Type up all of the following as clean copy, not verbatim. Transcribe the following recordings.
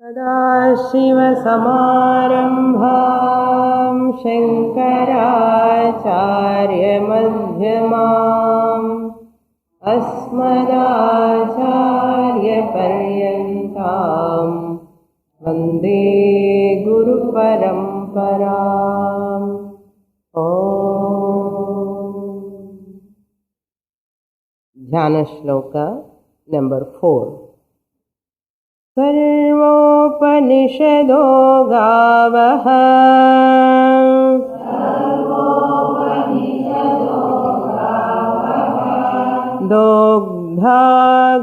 सदाशिवसमारम्भां शङ्कराचार्यमध्यमाम् अस्मदाचार्यपर्यन्तां वन्दे गुरुपरम्पराम्। ध्यान श्लोक नंबर 4। सर्वोपनिषदो गावः दोग्धा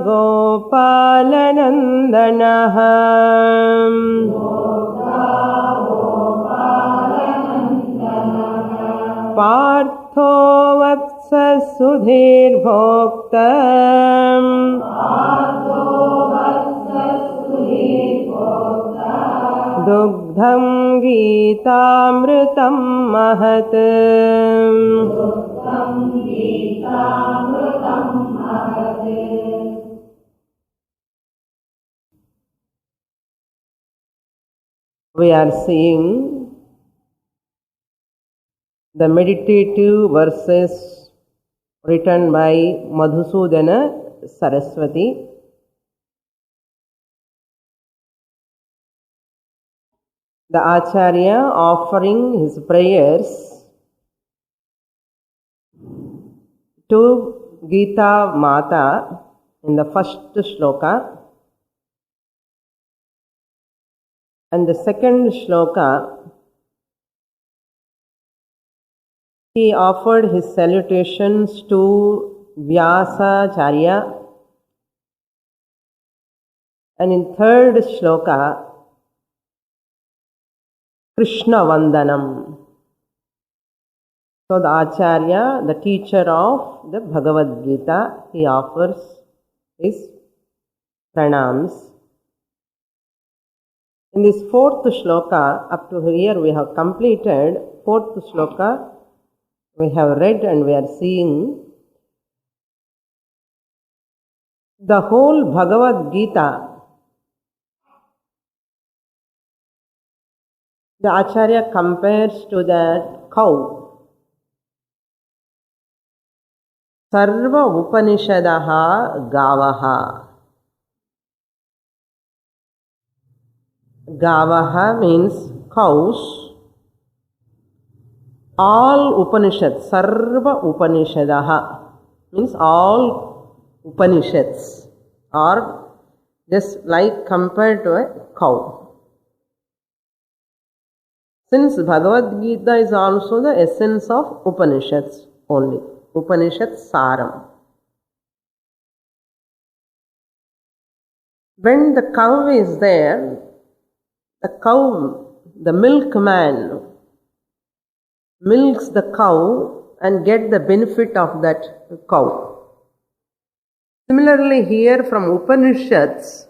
गोपालनन्दनः पार्थो वत्सः सुधीर्भोक्ता दुग्धं गीतामृतं महत्। We are seeing the meditative verses written by Madhusudana Saraswati. The Acharya offering his prayers to Gita Mata in the first shloka, and the second shloka he offered his salutations to Vyasacharya, and in third shloka Krishna Vandanam. So the Acharya, the teacher of the Bhagavad Gita, he offers his pranams. In this fourth shloka, up to here we have completed fourth shloka. We have read and we are seeing the whole Bhagavad Gita. The Acharya compares to that cow. Sarva Upanishadaha Gavaha. Gavaha means cows. All Upanishads, Sarva Upanishadaha means all Upanishads are just like compared to a cow. Since Bhagavad Gita is also the essence of Upanishads only, Upanishad Saram. When the cow is there, the cow, the milkman milks the cow and get the benefit of that cow. Similarly here from Upanishads,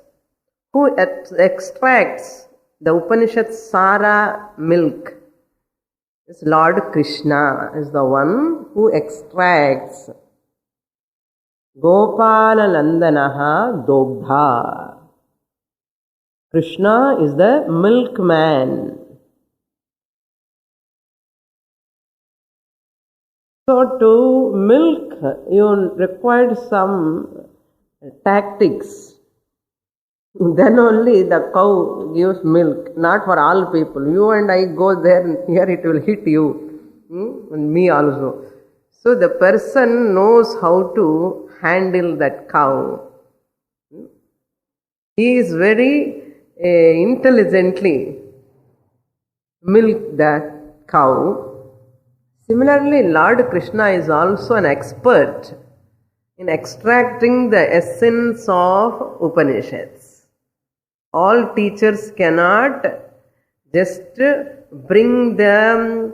who extracts the Upanishad Sara milk is Lord Krishna, is the one who extracts. Gopala Nandanaha Dogdha. Krishna is the milkman. So to milk, you required some tactics. Then only the cow gives milk, not for all people. You and I go there and here it will hit you, and me also. So the person knows how to handle that cow. He is very intelligently milk that cow. Similarly, Lord Krishna is also an expert in extracting the essence of Upanishads. All teachers cannot just bring the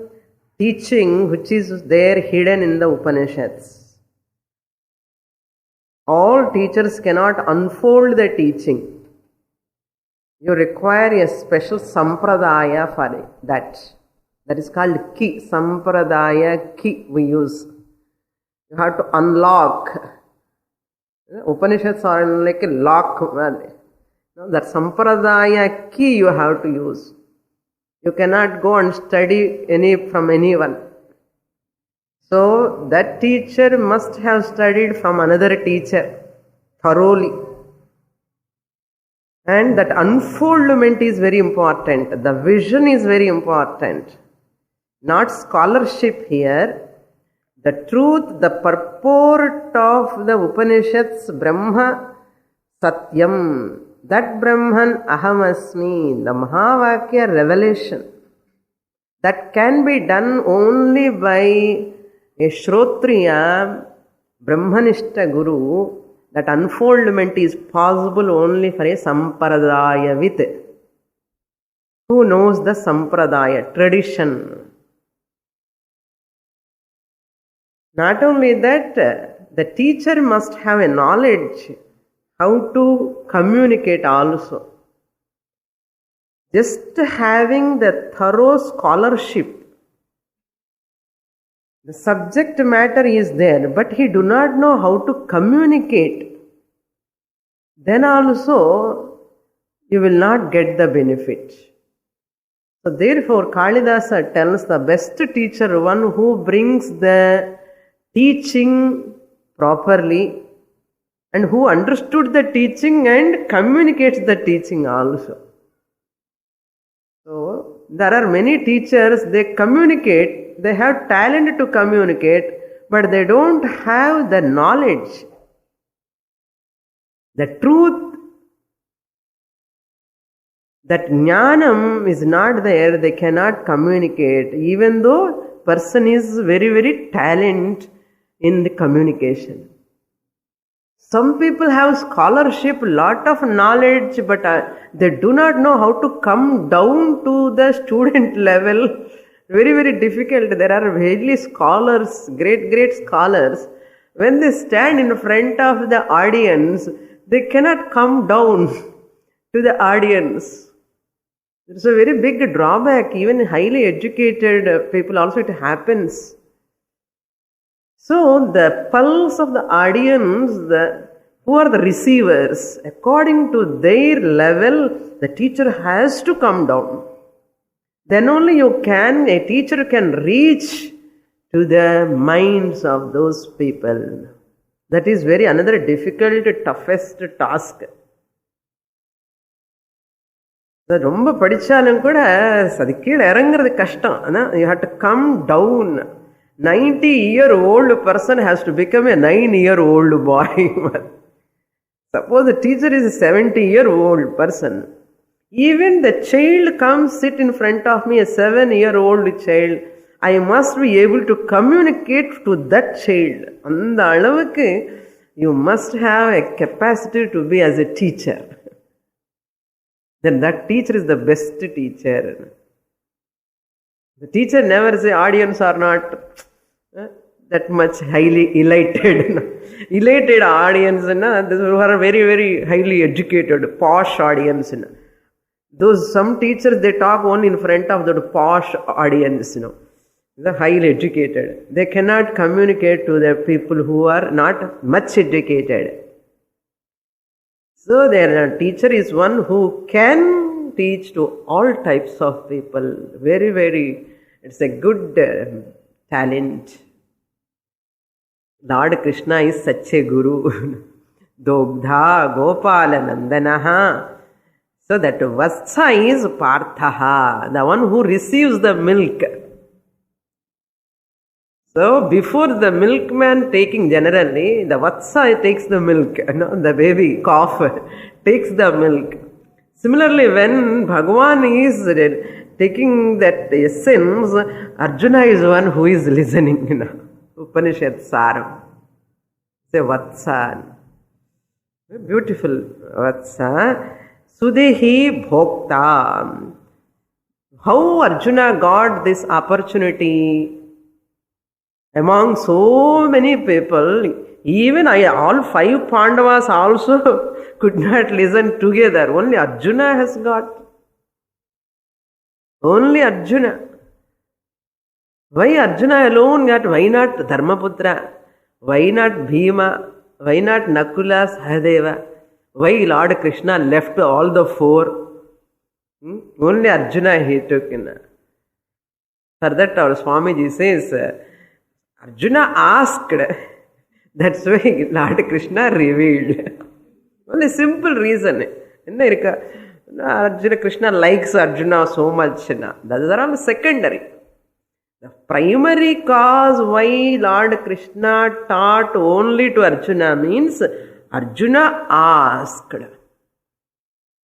teaching which is there hidden in the Upanishads. All teachers cannot unfold the teaching. You require a special sampradaya for that. That is called ki, sampradaya ki we use. You have to unlock. Upanishads are like a lock. Now, that sampradaya key you have to use. You cannot go and study from anyone. So, that teacher must have studied from another teacher thoroughly. And that unfoldment is very important. The vision is very important. Not scholarship here. The truth, the purport of the Upanishads, Brahma Satyam. That Brahman Ahamasmi, the Mahavakya revelation. That can be done only by a Shrotriya, Brahmanishta Guru. That unfoldment is possible only for a Sampradayavit who knows the Sampradaya, tradition. Not only that, the teacher must have a knowledge how to communicate also. Just having the thorough scholarship, the subject matter is there, but he do not know how to communicate. Then also, you will not get the benefit. So therefore, Kalidasa tells the best teacher, one who brings the teaching properly and who understood the teaching and communicates the teaching also. So, there are many teachers, they communicate, they have talent to communicate, but they don't have the knowledge. The truth, that jnanam is not there, they cannot communicate, even though person is very, very talented in the communication. Some people have scholarship, lot of knowledge, but they do not know how to come down to the student level. Very, very difficult. There are really scholars, great scholars. When they stand in front of the audience, they cannot come down to the audience. It's a very big drawback. Even highly educated people also it happens. So the pulse of the audience, who are the receivers, according to their level, the teacher has to come down. Then only a teacher can reach to the minds of those people. That is another difficult, toughest task. ரொம்ப படிச்சாலும் கூட அது கீழே இறங்குறது கஷ்டம். You have to come down. 90-year-old person has to become a 9-year-old boy. Suppose the teacher is a 70-year-old person. Even the child comes sit in front of me, a 7-year-old child. I must be able to communicate to that child. அந்த அளவுக்கு you must have a capacity to be as a teacher. Then that teacher is the best teacher. The teacher never say audience are not that much highly elated. Elated audience, who are very, very highly educated, posh audience. Those some teachers, they talk only in front of the posh audience, the highly educated. They cannot communicate to the people who are not much educated. So their teacher is one who can teach to all types of people. Very, very, it's a good talent. Lord Krishna is such a guru. Dogdha Gopala Nandanaha. So that Vatsa is Parthaha, the one who receives the milk. So before the milkman taking generally, the Vatsa takes the milk, the baby calf takes the milk. Similarly, when Bhagavan is taking that essence, Arjuna is one who is listening. Upanishad Saram. Say Vatsa. Beautiful Vatsa. Sudehi Bhokta. How Arjuna got this opportunity among so many people? Even all 5 Pandavas also could not listen together. Only Arjuna has got. Only Arjuna. Why Arjuna alone got? Why not Dharmaputra? Why not Bhima? Why not Nakula, Sahadeva? why Lord Krishna left all the four. Only Arjuna he took in. For that our Swamiji says, Arjuna asked, that's why Lord Krishna revealed. Only simple reason. Arjuna, Krishna likes Arjuna so much. That is all secondary. The primary cause why Lord Krishna taught only to Arjuna means Arjuna asked.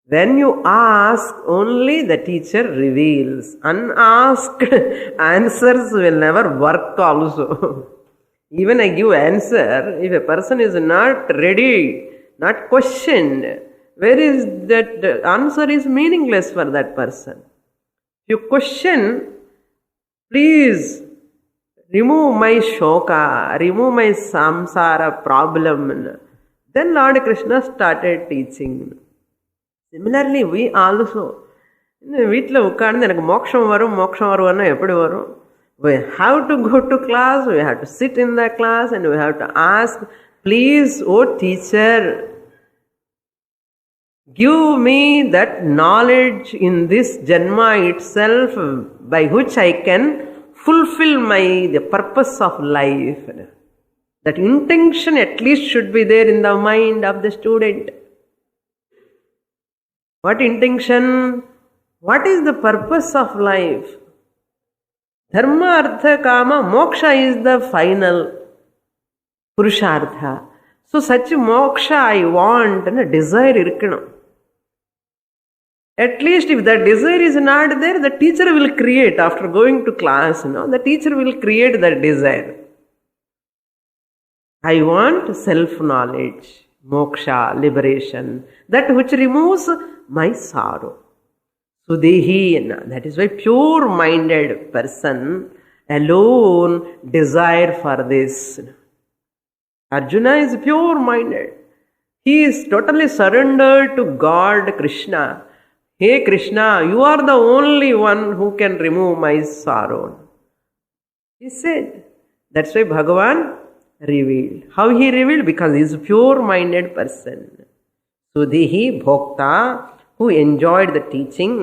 When you ask, only the teacher reveals. Unasked answers will never work also. Even I give answer, if a person is not ready, not questioned, where is that answer is meaningless for that person. If you question, please remove my shoka, remove my samsara problem. Then Lord Krishna started teaching. Similarly, we also, வீட்டில் உட்கார்ந்து எனக்கு மோட்சம் வரும்னா எப்படி வரும்? We have to go to class, we have to sit in the class and we have to ask, please, oh teacher, give me that knowledge in this Janma itself by which I can fulfill the purpose of life. That intention at least should be there in the mind of the student. What intention? What is the purpose of life? Dharma, Artha, Kama, Moksha is the final Purushartha. So such moksha I want and a desire irukkanum. At least if that desire is not there, the teacher will create after going to class, the teacher will create that desire. I want self-knowledge, moksha, liberation, that which removes my sorrow. Sudehi, that is why pure-minded person alone desire for this. Arjuna is pure-minded. He is totally surrendered to God, Krishna. Hey Krishna, you are the only one who can remove my sorrow. He said. That's why Bhagavan revealed. How he revealed? Because he is a pure-minded person. Sudehi Bhokta, who enjoyed the teaching.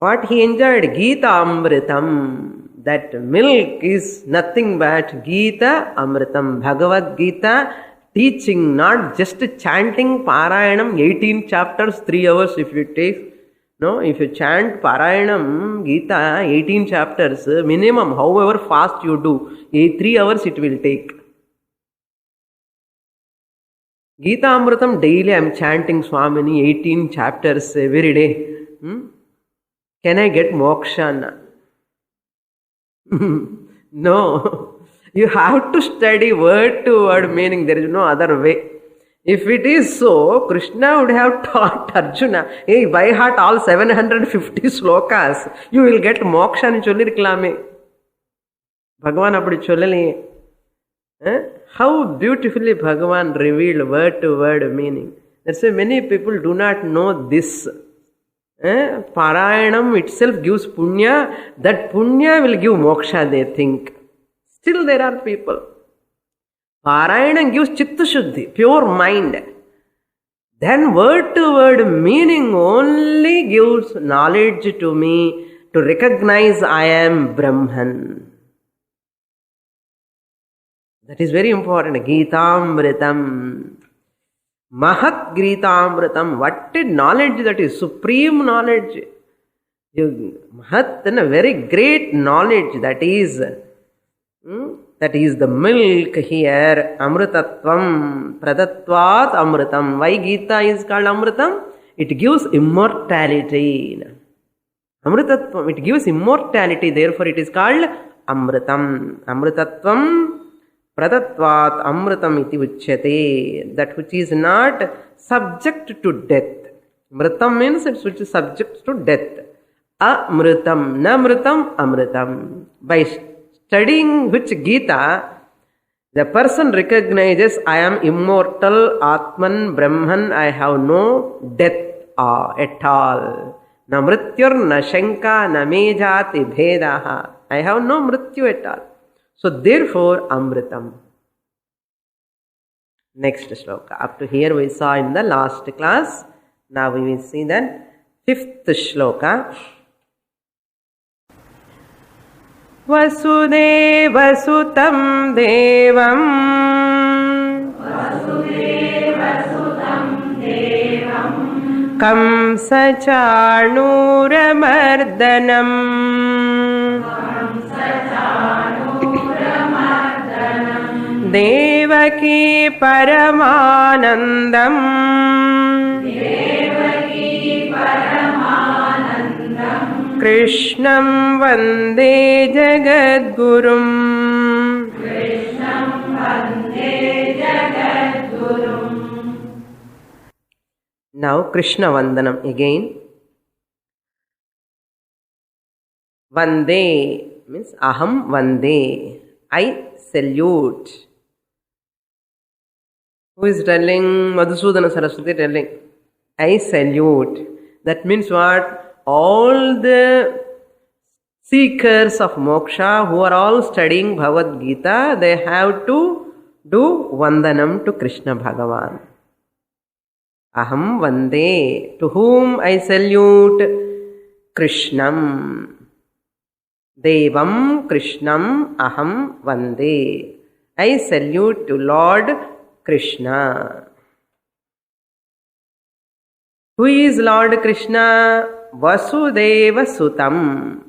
What he enjoyed? Gita Amritam. That milk is nothing but Gita Amritam. Bhagavad Gita teaching, not just chanting Parayanam, 18 chapters, 3 hours if you take. No, if you chant Parayanam, Gita, 18 chapters, minimum, however fast you do, 3 hours it will take. Gita Amritam, daily I am chanting Swamini, 18 chapters every day. Can I get moksha? No. You have to study word to word meaning. There is no other way. If it is so, Krishna would have taught Arjuna, hey, by heart all 750 slokas, you will get moksha nu sollirukkalame. Bhagavan appadi sollaliye. How beautifully Bhagavan revealed word to word meaning. That's why many people do not know this. Parayanam itself gives punya. That punya will give moksha, they think. Still there are people. Parayanam gives chitta shuddhi, pure mind. Then word to word meaning only gives knowledge to me to recognize I am Brahman. That is very important. Gitamritam. Mahat Gitamritam. What is knowledge? That is supreme knowledge. Mahat, then a very great knowledge. That is the milk here. Amritatvam. Pradatvat Amritam. Why Gita is called Amritam? It gives immortality. Amritatvam. It gives immortality. Therefore it is called Amritam. Amritatvam. Pradatvat Amritam iti uchyate. That which is not subject to death. Mritam means it which is subject to death. Amritam. Na mritam, amritam. By studying which Gita, the person recognizes I am immortal, Atman, Brahman, I have no death at all. Na mrityur, na shanka, na mejati bhedaha. I have no mrityu at all. So therefore, Amritam. Next shloka. Up to here we saw in the last class. Now we will see the 5th shloka. Vasudevasutam devam Kamsachanuramardanam Devaki Paramanandam Krishnam Vande Jagadgurum. Now Krishna Vandanam again. Vande means Aham Vande. I salute. Who is telling? Madhusudana Saraswati telling. I salute. That means what? All the seekers of moksha who are all studying Bhagavad Gita, they have to do Vandanam to Krishna Bhagavan. Aham Vande. To whom I salute? Krishnam. Devam Krishnam Aham Vande. I salute to Lord Krishna. Who is Lord Krishna? Vasudeva Sutam.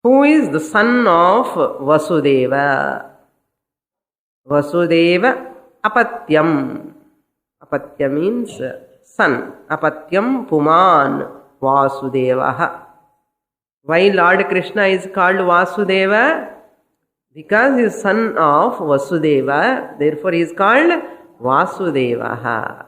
Who is the son of Vasudeva? Vasudeva Apatyam. Apatya means son. Apatyam Puman Vasudevaha. Why Lord Krishna is called Vasudeva? Because he is son of Vasudeva. Therefore he is called Vasudevaha.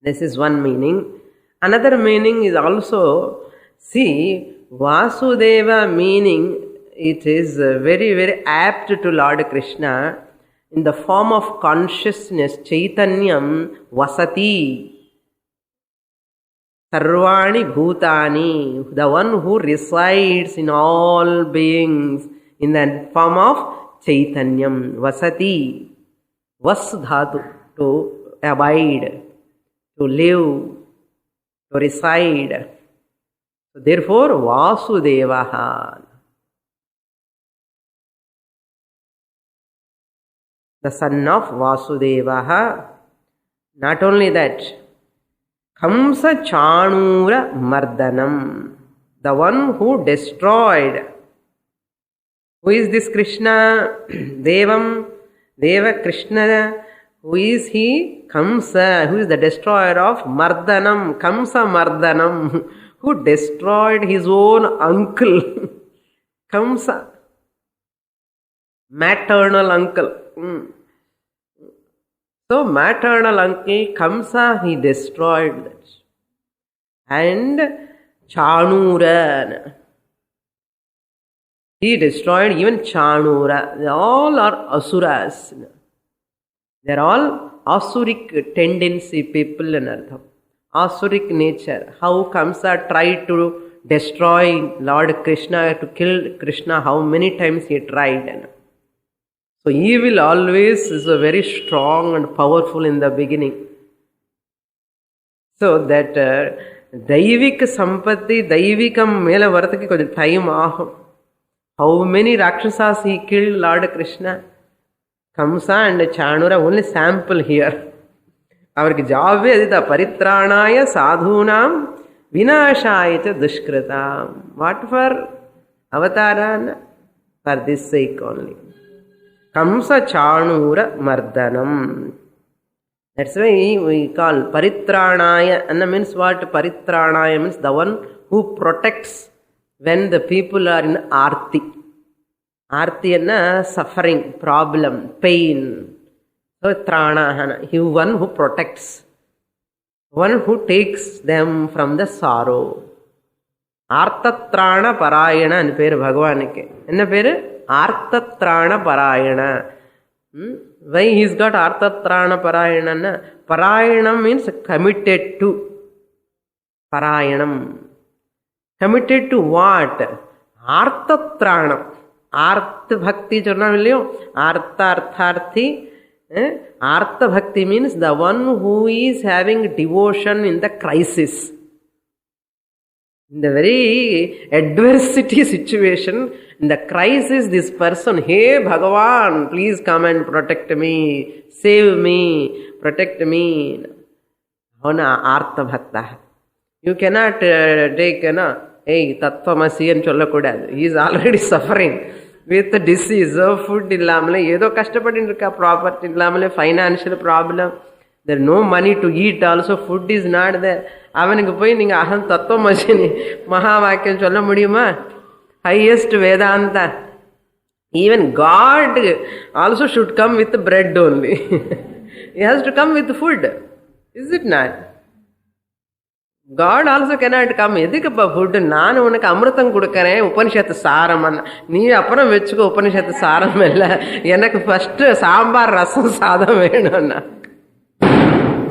This is one meaning. Another meaning is also, see, Vasudeva meaning, it is very, very apt to Lord Krishna in the form of consciousness, Chaitanyam Vasati. Sarvani Bhutani, the one who resides in all beings in the form of Chaitanyam Vasati. Vas dhatu, to abide, to live, to reside. So therefore, Vasudevaha. The son of Vasudevaha. Not only that, Kamsa Chanura Mardanam. The one who destroyed. Who is this Krishna? Devam. Deva Krishna. Who is he? Kamsa, who is the destroyer of Mardanam, Kamsa Mardanam, who destroyed his own uncle. Kamsa, maternal uncle. So, maternal uncle Kamsa, he destroyed that. And Chanura, he destroyed even Chanura. They all are Asuras. They are all Asuric tendency people in Artham. Asuric nature. How Kamsa tried to destroy Lord Krishna, to kill Krishna, how many times he tried. So evil always is a very strong and powerful in the beginning. So that Daivika Sampatti, Daivikam Mela Vartaki konja time ahum. How many Rakshasas he killed Lord Krishna? Kamsa and Chanura, only sample here. Avarki job is the Paritranaya Sadhunam Vinashayata Dushkritam. What for? Avataran? For this sake only. Kamsa Chanura Mardanam. That's why we call Paritranaya. And means what? Paritranaya means the one who protects when the people are in Arti. Arti is suffering, problem, pain. So Trana, he one who protects. One who takes them from the sorrow. Artatrana Parayana and per Bhagavanike. And the per Artatrana Parayana. Why he's got Artatrana Parayana? Parayana means committed to. Parayanam. Committed to what? Artatrana. Artha bhakti Artha Artharthi. Artha bhakti means the one who is having devotion in the crisis. In the very adversity situation, in the crisis, this person, hey Bhagavan, please come and protect me, save me, protect me. Artha bhakta. You cannot take, hey, tattvamasi and chollakodadu. He is already suffering with the disease, food illamale, yedo kashtapadindirukka, property illamale, financial problem. There is no money to eat also, food is not there. Avanikku poi neenga aham tattvamasi mahavakyam solla mudiyuma? Highest Vedanta. Even God also should come with bread only. He has to come with food. Is it not? God also cannot come. Edikappa food? Nanu unakku amrutham kudukaren, Upanishad saram anna. Nee appuram vechuko Upanishad saram ella. Enakku first sambar rasam sadam venum.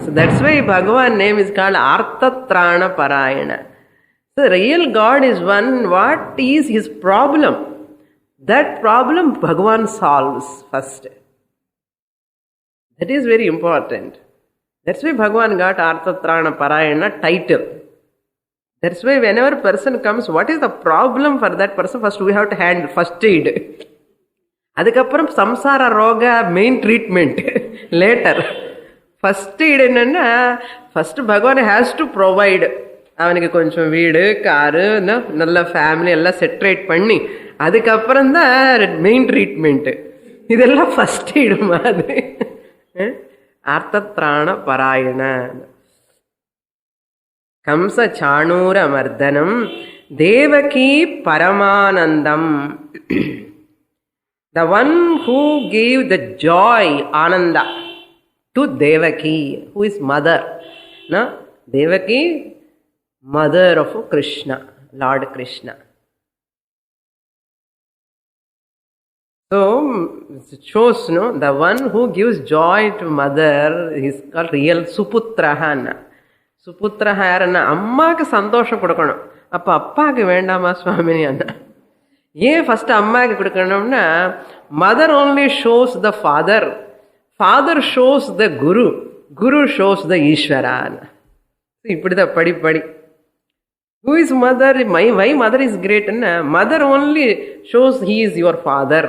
So that's why Bhagavan name is called Arthatrana Parayana. The real God is one. What is his problem? That problem Bhagavan solves first. That is very important. That's why Bhagavan got Arthatrana Parayana title. That's why whenever a person comes, what is the problem for that person? First we have to handle first aid. Adukappuram samsara roga main treatment later. First aid enna, first Bhagavan has to provide. அவனுக்கு கொஞ்சம் வீடு car நல்ல family எல்லாம் செட்ரேட் பண்ணி அதுக்கப்புறம் தான் main treatment. இதெல்லாம் first aid மாதிரி. அர்த்தத்ராண பராயண. கம்ச சாணூர மர்தனம் தேவகி பரமானந்தம். The one who gave the joy, Ananda, to Devaki, who is mother. Devaki, mother of Krishna, Lord Krishna. So, it shows, the one who gives joy to mother is called real Suputraha. Suputraha yarana, அம்மாக்கு சந்தோஷம் கொடுக்கணும். அப்ப அப்பாக்கு வேண்டாமா சுவாமினி அண்ணா? ஏன் first அம்மாக்கு கொடுக்கணும்னா, mother only shows the father, father shows the guru, guru shows the Ishvara. இப்படிதான் படி. Who is mother? Why mother is great? Mother only shows he is your father.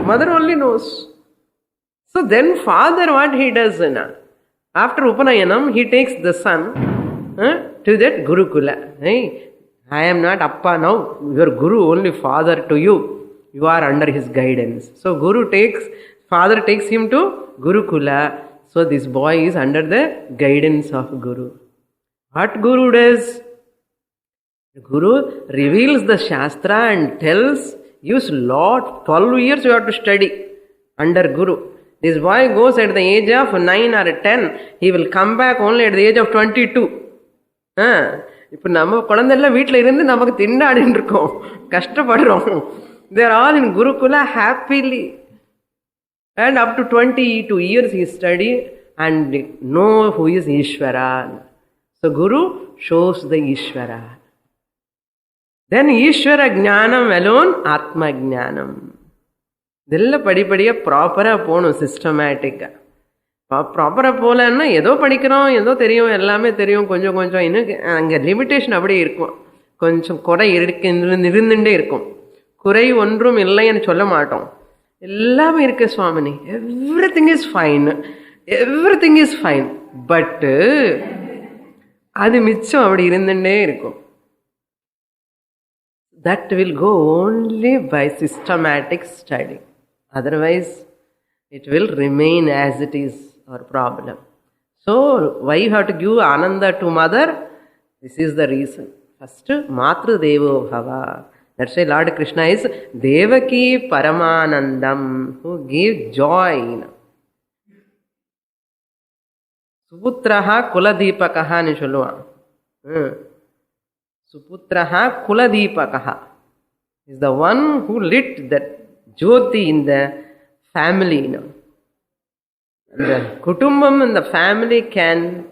Mother only knows. So then father, what he does? After Upanayanam, he takes the son to that Gurukula. Hey, I am not Appa now. Your Guru only father to you. You are under his guidance. So father takes him to Gurukula. So this boy is under the guidance of Guru. What Guru does? Guru reveals the Shastra and tells, use lot, 12 years you have to study under Guru. This boy goes at the age of 9 or 10, he will come back only at the age of 22. இப்போ நம்ம குழந்தைலாம் வீட்டில் இருந்து நமக்கு திண்டாடின்னு இருக்கோம், கஷ்டப்படுறோம். They are all in Gurukula happily. And up to 22 years he study and know who is Ishvara. So Guru shows the Ishvara. Then Ishvara Jnanam alone, Atma Jnanam. இதெல்லாம் படிப்படியாக ப்ராப்பராக போகணும், சிஸ்டமேட்டிக்காக. ப்ராப்பராக போகலன்னா ஏதோ படிக்கிறோம், ஏதோ தெரியும், எல்லாமே தெரியும், கொஞ்சம் இன்னும் அங்கே லிமிட்டேஷன் அப்படியே இருக்கும். கொஞ்சம் குறை இருந்துட்டே இருக்கும். குறை ஒன்றும் இல்லைன்னு சொல்ல மாட்டோம். எல்லாமே இருக்கு சுவாமினி, எவ்ரிதிங் இஸ் ஃபைன். பட்டு அது மிச்சம் அப்படி இருந்துட்டே இருக்கும். That will go only by systematic study. Otherwise, it will remain as it is, our problem. So, why you have to give Ananda to mother? This is the reason. First, Matru Devo Bhava. That's why Lord Krishna is Devaki Paramanandam, who gives joy. Suputraha Kuladipakaha ni solluvan. Suputraha Kuladipakaha is the one who lit that Jyoti in the family. The Kutumbam and the family can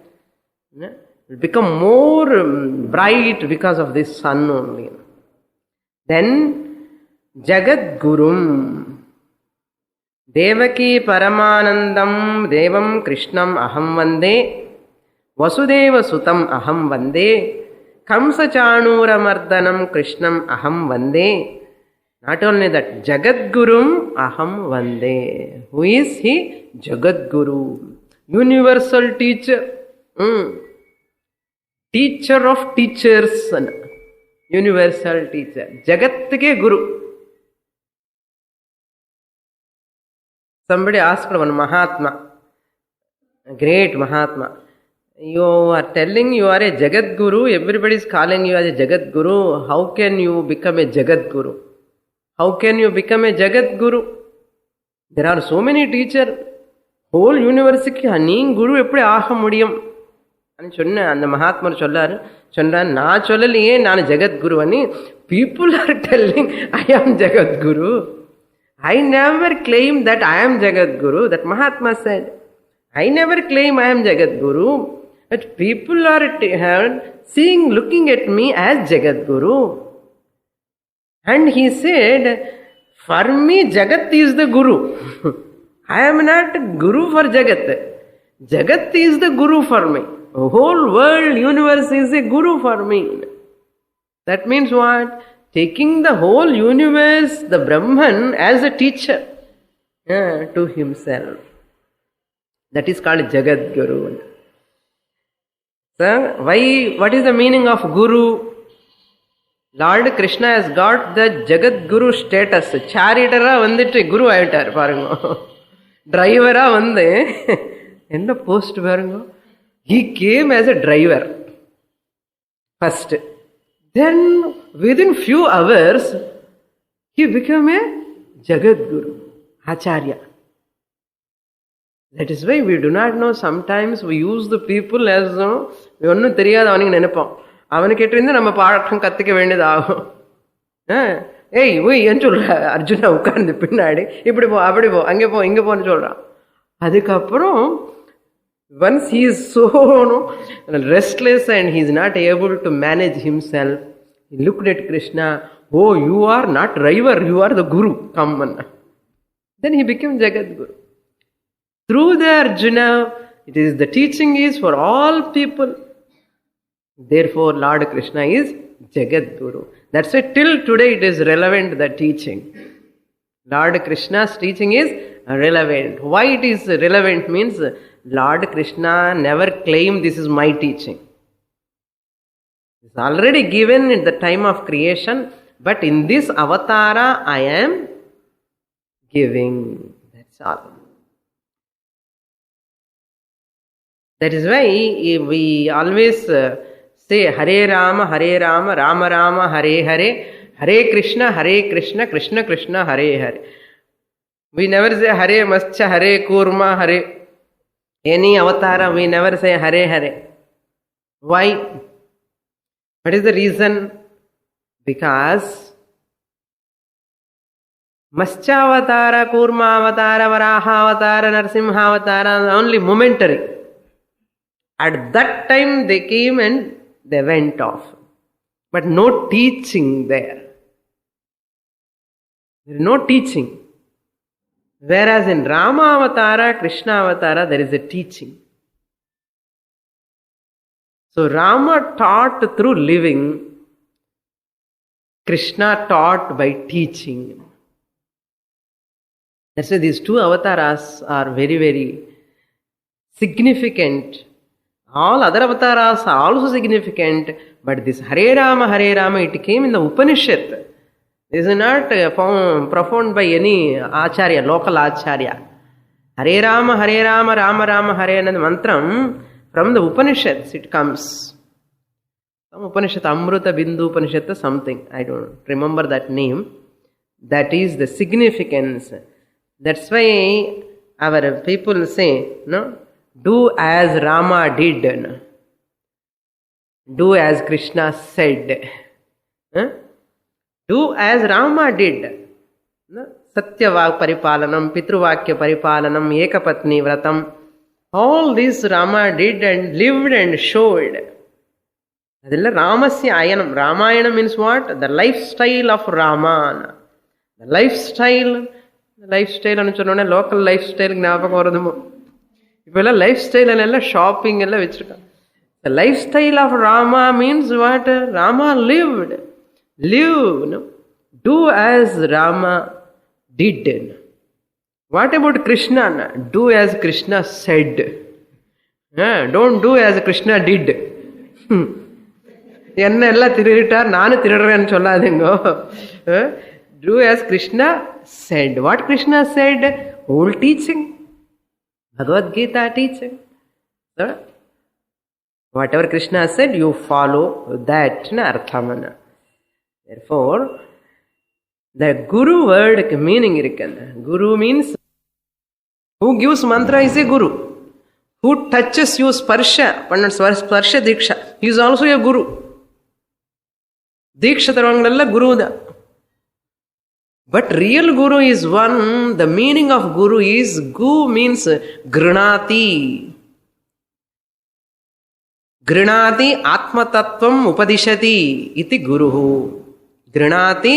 become more bright because of this sun only. Then Jagadgurum. Devaki Paramanandam Devam Krishnam Aham Vande. Vasudeva Sutam Aham Vande. Kamsa Chanura Mardanam Krishnam Aham Vande. Not only that, Jagadgurum Aham Vande. Who is he? Jagadguru. Universal teacher. Teacher of teachers. Universal teacher. Jagat ke Guru. Somebody asked one Mahatma, a great Mahatma, you are telling you are a Jagat Guru, everybody is calling you as a Jagat Guru. How can you become a Jagat Guru? How can you become a Jagat Guru? There are so many teachers. Whole university, நீங்க குரு எப்படி ஆக முடியும் சொன்ன அந்த மகாத்மா சொல்றான் நான் சொல்லலையே நான் ஜெகத்குரு அனி people are telling I am Jagadguru. I never claim that I am Jagadguru. That Mahatma said, I never claim I am Jagadguru. But people are looking at me as Jagadguru. And he said, for me Jagat is the Guru. I am not Guru for Jagat. Jagat is the Guru for me. The whole world, universe is a Guru for me. That means what? Taking the whole universe, the Brahman, as a teacher to himself. That is called Jagat Guru. So, what is the meaning of Guru? Lord Krishna has got the Jagat Guru status. Charitara vandittu Guru aayittar parunga. Drivera vande enna post parunga. He came as a driver first. Then within few hours he became a Jagat Guru, Acharya. That is why we do not know. Sometimes we use the people as we onnu theriyadha avanikku nenapom. Avanikittirundha nama paadam kathika vendiyadhu agum. Hey, oi en solra Arjuna ukkarந்து பின்னாடி இப்படி போ அப்படி போ அங்கே போ இங்க போன்னு சொல்றான். அதுக்கப்புறம் once he is so restless and he is not able to manage himself, he looked at Krishna. Oh, you are not driver, you are the Guru. Come on. Then he became Jagat Guru. Through the Arjuna, it is the teaching is for all people. Therefore, Lord Krishna is Jagat Guru. That's why till today it is relevant, the teaching. Lord Krishna's teaching is relevant. Why it is relevant means Lord Krishna never claimed this is my teaching. It's already given at the time of creation, but in this avatara I am giving. That's all. That is why we always say Hare Rama, Rama Rama, Hare Hare, Hare Krishna, Krishna Krishna, Hare Hare. We never say Hare Mascha, Hare Kurma, Hare. Any avatara, we never say Hare Hare. Why? What is the reason? Because Mascha avatara, Kurma avatara, Varaha avatara, Narsimha avatara are only momentary. At that time they came and they went off. But no teaching there. There is no teaching. Whereas in Rama avatara, Krishna avatara, there is a teaching. So Rama taught through living. Krishna taught by teaching. That's why these two avatars are very, very significant. All other avatars are also significant, but this Hare Rama, it came in the Upanishad. This is not performed by any Acharya, local Acharya. Hare Rama, Rama Rama, Hare and mantram from the Upanishads it comes. Some Upanishad, Amruta Bindu Upanishad, something, I don't remember that name. That is the significance. That's why our people say, no? Do as Rama did. Do as Krishna said. Do as Rama did. Satyavak paripalanam, Pitruvakya paripalanam, Ekapatni vratam. All this Rama did and lived and showed. Adilla Ramasya Ayanam. Ramayana means what? The lifestyle of Rama. லைஃப் ஸ்டைல்னு சொன்னோடனே local life style ஞாபகம் வருதுமோ. இப்பெல்லாம் life style எல்லாம் shopping எல்லாம் வச்சிருக்காங்க. The lifestyle of Rama means what? Rama lived. Live. Do as Rama did. What about Krishna? Do as Krishna said. Don't do as Krishna did. என்ன எல்லாம் திருடிட்டார், நானும் திருடுறேன்னு சொல்லாதீங்க. Do as Krishna said. What Krishna said? Old teaching. Bhagavad Gita teaching. Whatever Krishna said, you follow that. Arthamana. Therefore, the Guru word meaning irukana. Guru means who gives mantra is a Guru. Who touches you sparsha, sparsha diksha, he is also a Guru. Diksha taravangalla Guru da. But real Guru is one. The meaning of Guru is Gu means Grinati. Grinati Atmatattvam Upadishati iti Guruhu. Grinati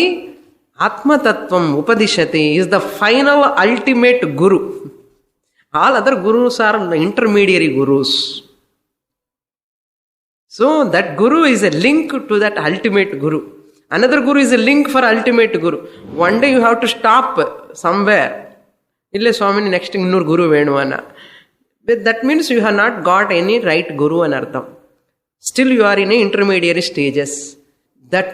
Atmatattvam Upadishati is the final ultimate Guru. All other Gurus are intermediary Gurus. So that Guru is a link to that ultimate Guru. Another Guru is a link for ultimate Guru. One day you have to stop somewhere. Ille Swamini next innur Guru venuvana. But that means you have not got any right Guru and Artham. Still you are in intermediary stages. That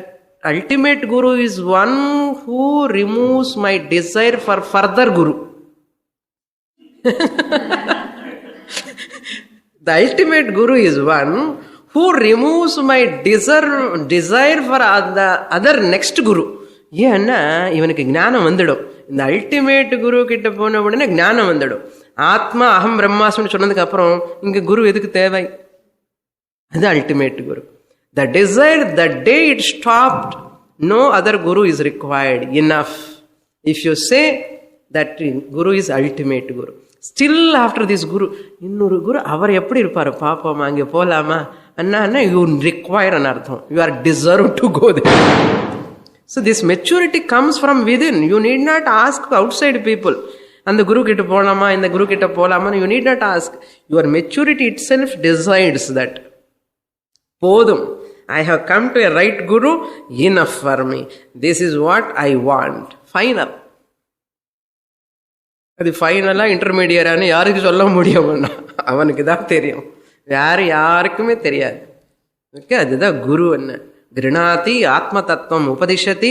ultimate Guru is one who removes my desire for further Guru. The ultimate Guru is one who removes my desire for the other next Guru. ஏன்னா இவனுக்கு ஞானம் வந்துடும். இந்த ultimate குரு கிட்ட போன உடனே ஞானம் வந்துடும். ஆத்மா அகம் பிரம்மாஸ்மி சொன்னதுக்கு அப்புறம் இங்க குரு எதுக்கு தேவை? அது ultimate Guru. The desire, the day it stopped, no other guru is required. Enough. If you say that Guru is ultimate Guru. Still after this Guru, இன்னொரு குரு அவர் எப்படி இருப்பாரு பாப்போமா, அங்கே போலாமா அண்ணா, you require an artham. You are deserved to go there. So this maturity comes from within. You need not ask outside people. அந்த குரு கிட்ட போலாமா, இந்த குரு கிட்ட போலாமா, you need not ask. Your maturity itself decides that. போதும், I have come to a right Guru, enough for me. This is what I want. Final. அது ஃபைனலா இன்டர்மீடியரானு யாருக்கு சொல்ல முடியும்னா அவனுக்கு தான் தெரியும், யாருக்குமே தெரியாது. ஓகே, அதுதான் குரு. என்ன கிருணாதி ஆத்ம தத்துவம் உபதிஷதி.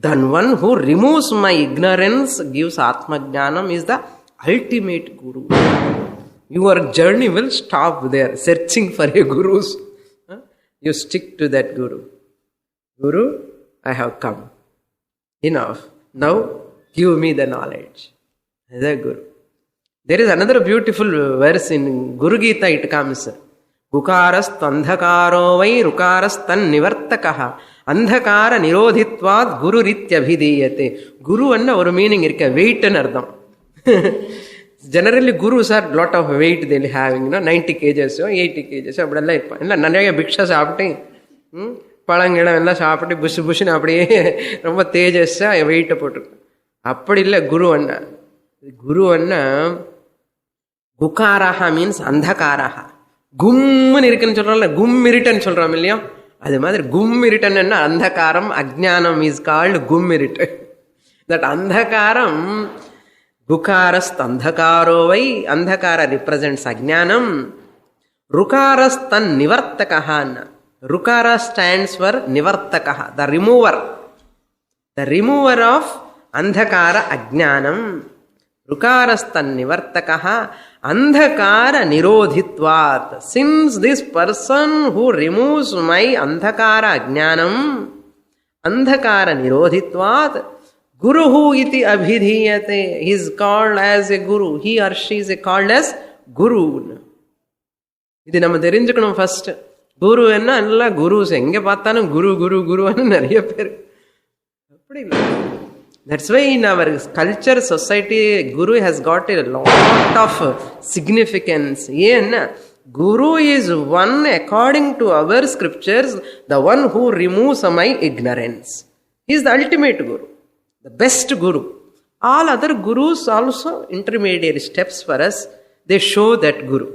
Then one who removes my ignorance, gives atma jnanam, is the ultimate Guru. Your journey will stop there, searching for a Gurus. You stick to that Guru. Guru, I have come. Enough. Now give me the knowledge. That's a Guru. There is another beautiful verse in Guru Gita. It comes, Gukaras tandhakaro vai rukaras tan nivartakaha andhakara nirodhitvat guru rityabhidiyate. Guru anna ஒரு meaning இருக்க, வெயிட்னு அர்த்தம். Generally gurus are lot of weight they'll having, 90 kgs or 80 kgs அப்படியெல்லாம் இருப்பான். இல்லை நிறைய பிக்ஷா சாப்பிட்டு பழங்கிடம் எல்லாம் சாப்பிட்டு புஷுன்னு அப்படியே ரொம்ப தேஜஸா வெயிட்டை போட்டிருக்கோம். அப்படி இல்லை குரு அண்ணா. குரு அண்ணா குகாராஹா மீன்ஸ் அந்தகாராஹா. கும்முன்னு இருக்குன்னு சொல்றோம்ல, கும் இருட்டன் சொல்றோம் இல்லையா, அது மாதிரி கும் இருட்டன் அந்தகாரம், அஜ்ஞானம் இஸ் கால்டு கும் இருட்டு. தட் அந்தகாரம், குகாரஸ்த் அந்தகாரோ வை, அந்தகார ரிப்ரசென்ட்ஸ் அஜ்ஞானம். ருகாரஸ்தன் நிவர்த்தகஹான்னா, ருகார ஸ்டாண்ட்ஸ் ஃபார் நிவர்த்தகஹ, the remover, the remover of அந்தகார அஜ்ஞானம். ருகாரஸ்தன் நிவர்த்தகஹ andhakara nirodhitvat. Since this person who removes my andhakara ajnanam, andhakara nirodhitvat, guruhu iti abhidhiyate, he is called as a guru. He or she is called as guru. இது நம்ம தெரிஞ்சுக்கணும் first. குரு என்ன நல்லா குருஸ் எங்க பார்த்தாலும் குரு குரு குருன்னு நிறைய பேர். அப்படி இல்லை. That's why in our culture, society, Guru has got a lot of significance. ஏன்னா Guru is one, according to our scriptures, the one who removes my ignorance. He is the ultimate Guru. the best guru. All other gurus also intermediary steps for us. They show that guru.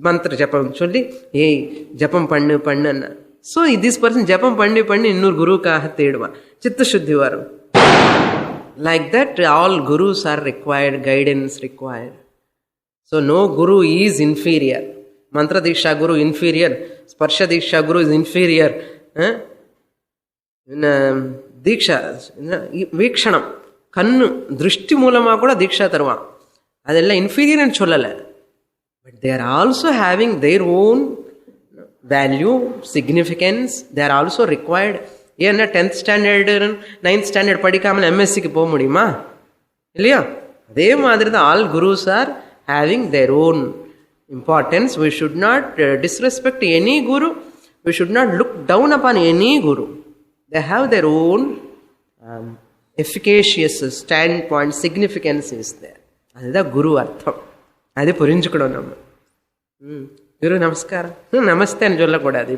Mantra japam solli, hey, japam pannu anna. So this person japam pannu innur guru ka tedva. Chitta shuddhi varu. Like that, all gurus are required, guidance required. So no guru is inferior. Mantra diksha guru inferior. Sparsha diksha guru is inferior. Diksha, Vikshanam, Kannu, Drishti Mulama kuda Diksha Tarva. Adella inferior and Cholala. But they are also having their own value, significance. They are also required. Yenna 10th standard, 9th standard padikamal MSc ki po mudiyuma? Illaya? Adhe madiri all gurus are having their own importance. We should not disrespect any guru. We should not look down upon any guru. They have their own efficacious standpoint, significance is there. That's Guru Artham. That's Purinchukudam Namma. Guru Namaskara. Namaste and Jolla Kodadi.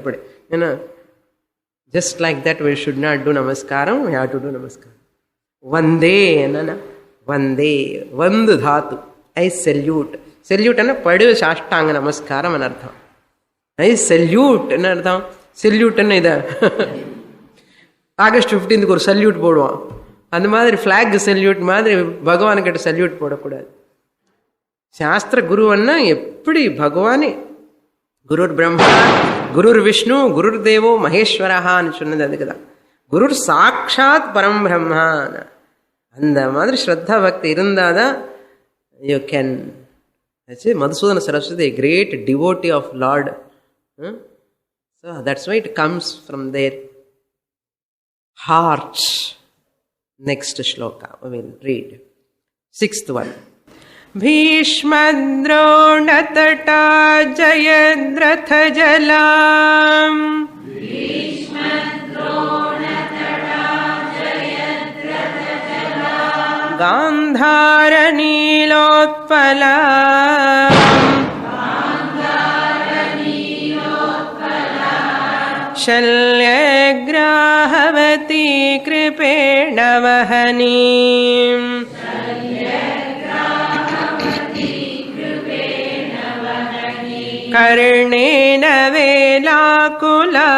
Just like that, we should not do Namaskaram, we have to do Namaskaram. Vande, Vande, Vandu Dhatu. I salute. Salute and a Padu Shashtanga Namaskaram and Artham. I salute and Artham. Salute and either. August 15th ஒரு salute போடுவான். அந்த மாதிரி flag salute மாதிரி பகவானுக்கிட்ட salute போடக்கூடாது. சாஸ்திர குருவன்னா எப்படி பகவானே குருர் பிரம்மா குருர் விஷ்ணு குருர் தேவோ மகேஸ்வரஹான்னு சொன்னது அதுக்குதான். குருர் சாட்சாத் பரம் பிரம்மான். அந்த மாதிரி ஸ்ரத்தா பக்தி இருந்தாதான் you can. Madhusudana Saraswati a great devotee of Lord. So that's why it comes from their heart. Next shloka we will read. 6th one. Bhishmadronatata jayadratha jalam Gandhara nilotpala शल्यग्राहवती कृपेण वहनीम् कर्णेन वेलाकुला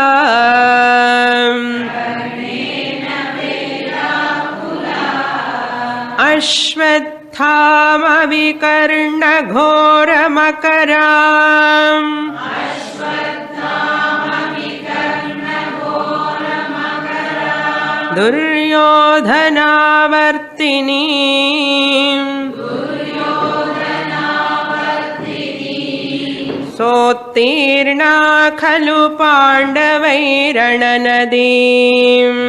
अश्वत्थामविकर्णघोरमकराम् दुर्योधनावर्तिनी सोत्तीर्णा खलु पाण्डवैरणनदीम्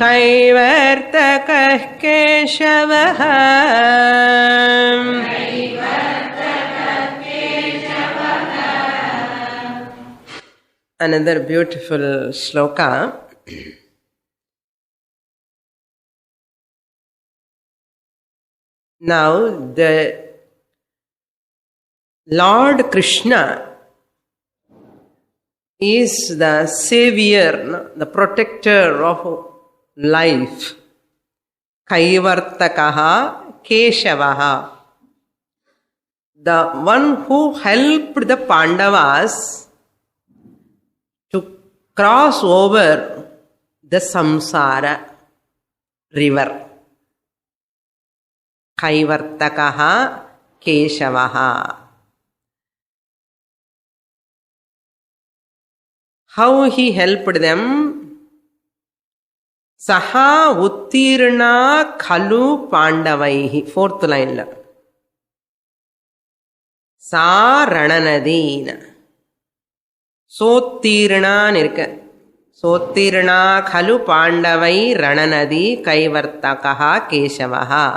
कैवर्तकः केशवः Another beautiful shloka. Now the Lord Krishna is the savior, the protector of life. Kaivartakaha Keshavaha. The one who helped the Pandavas to cross over the samsara river. Kaivartakaha Keshavaha. How he helped them? Saha uttirna khalu pandavaihi. 4th line la. Sa rananadina. Sottirna nirka. Sottirna khalu pandavai rananadi kaivartakaha Keshavaha.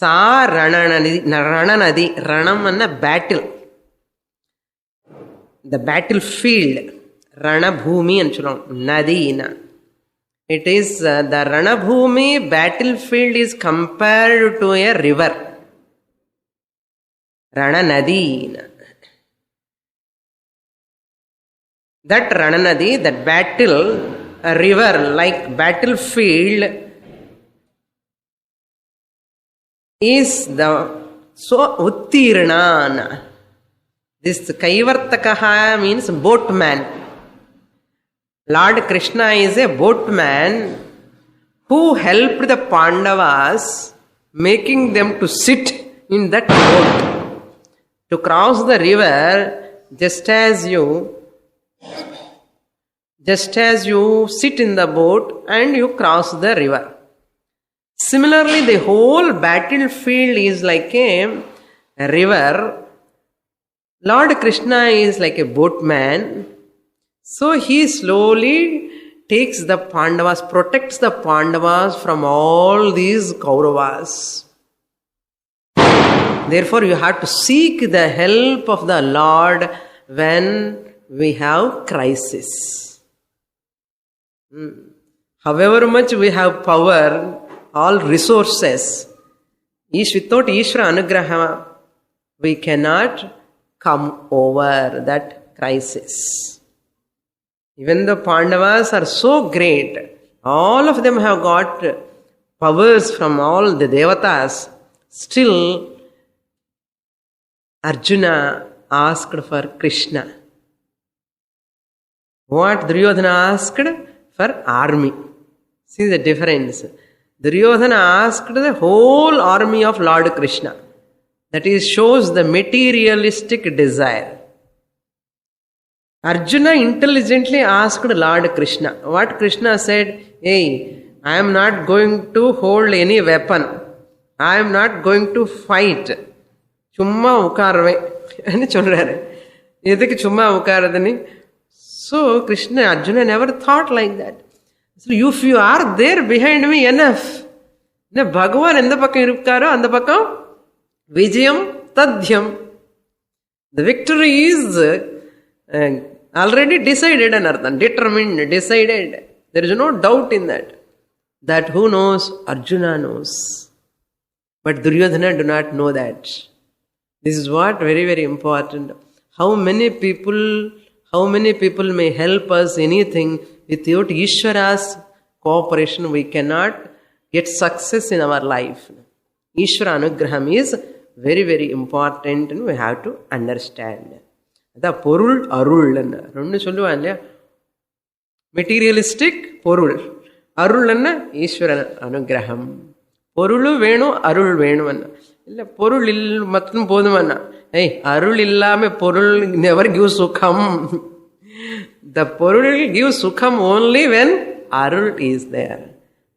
Sa rananadi. Ranam anna battle. The battlefield. Ranabhumi and Chulam. Nadina. It is the Ranabhumi battlefield is compared to a river. Rananadina. That Rananadi, that battle, a river like battlefield, is the so Uttirnan. This Kaivartakaha means boatman. Lord Krishna is a boatman who helped the Pandavas, making them to sit in that boat. To cross the river, just as you sit in the boat and you cross the river. Similarly, the whole battlefield is like a river. Lord Krishna is like a boatman. So he slowly takes the Pandavas, protects the Pandavas from all these Kauravas. Therefore, you have to seek the help of the Lord when we have crisis. However much we have power, all resources, without Ishvara Anugraha, we cannot come over that crisis. Even the Pandavas are so great, all of them have got powers from all the Devatas, still Arjuna asked for Krishna. What Duryodhana asked? For army. See the difference. Duryodhana asked the whole army of Lord Krishna. That is, shows the materialistic desire. Arjuna intelligently asked Lord Krishna. What Krishna said? Hey, I am not going to hold any weapon. I am not going to fight. Chumma ukarve. Ani சொல்றாரு. எதுக்கு சும்மா உட்காரதுன்னு? So Krishna, Arjuna never thought like that. So if you are there behind me, enough. Bhagavan எந்த பக்கம் இருக்காரோ அந்த பக்கம் விஜயம் தத்யம். The victory is already decided and arthan, determined, decided. There is no doubt in that. That who knows? Arjuna knows. But Duryodhana do not know that. This is what very, very important. How many people may help us anything without Ishvara's cooperation, we cannot get success in our life. Ishvara Anugraham is very, very important and we have to understand. அதான் பொருள் அருள் ரெண்டு சொல்லுவான் இல்லையா? Materialistic பொருள், அருள் என்ன? ஈஸ்வரன் அனுகிரகம். பொருள் வேணும், அருள் வேணும். இல்லை பொருள் மட்டும் போதுமண்ணா. ஏய், அருள் இல்லாம பொருள் நெவர் கிவ் சுகம். த பொருள் கிவ் சுகம் ஓன்லி வென் அருள் இஸ் தேர்.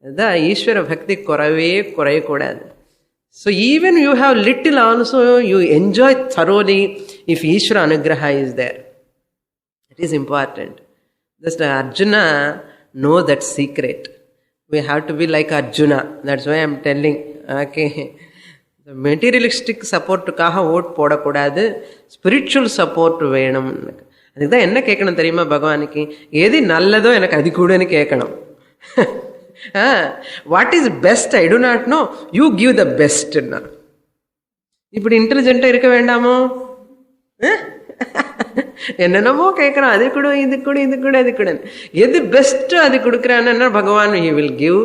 அதுதான் ஈஸ்வர பக்தி குறையக்கூடாது. So even you have little also, you enjoy thoroughly if Ishvara Anugraha is there. It is important. Just Arjuna know that secret. We have to be like Arjuna. That's why I am telling. Okay. The materialistic support காக vote போடக்கூடாது, spiritual support வேணும். அதுக்கு தான் என்ன கேட்கணும் தெரியுமா? பகவானுக்கு எது நல்லதோ எனக்கு அது கூடன்னு கேட்கணும். What is best I do not know, you give the best. இப்படி இன்டெலிஜென்டா இருக்க வேண்டாமோ? என்னென்னமோ கேட்கறான், அது கூட இது கூட இது கூட அது கூட. எது பெஸ்ட் அது கொடுக்குறான்னா பகவான் he will give